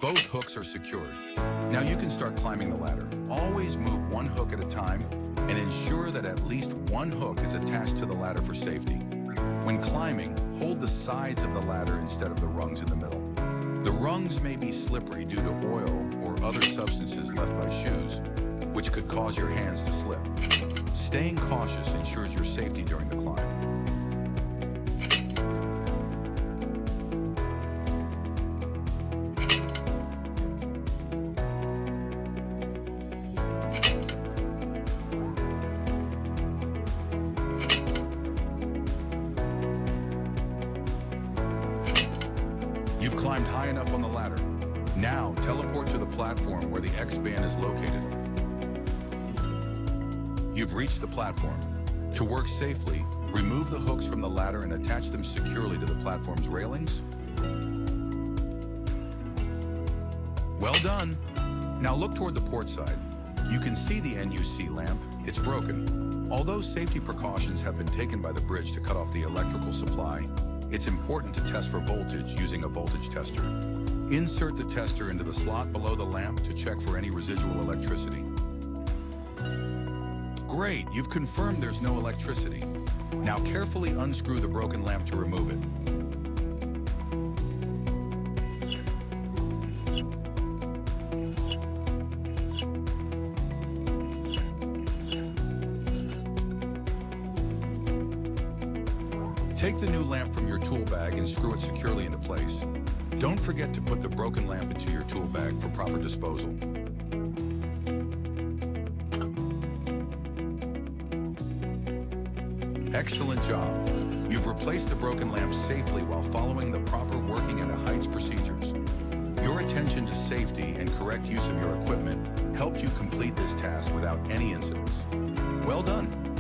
Both hooks are secured. Now you can start climbing the ladder. Always move one hook at a time and ensure that at least one hook is attached to the ladder for safety. When climbing, hold the sides of the ladder instead of the rungs in the middle. The rungs may be slippery due to oil or other substances left by shoes, which could cause your hands to slip. Staying cautious ensures your safety during the climb. You've climbed high enough on the ladder. Now, teleport to the platform where the X-band is located. You've reached the platform. To work safely, remove the hooks from the ladder and attach them securely to the platform's railings. Well done. Now look toward the port side. You can see the NUC lamp. It's broken. Although safety precautions have been taken by the bridge to cut off the electrical supply, it's important to test for voltage using a voltage tester. Insert the tester into the slot below the lamp to check for any residual electricity. Great, you've confirmed there's no electricity. Now carefully unscrew the broken lamp to remove it. Take the new lamp from your tool bag and screw it securely into place. Don't forget to put the broken lamp into your tool bag for proper disposal. Excellent job. You've replaced the broken lamp safely while following the proper working at a heights procedures. Your attention to safety and correct use of your equipment helped you complete this task without any incidents. Well done.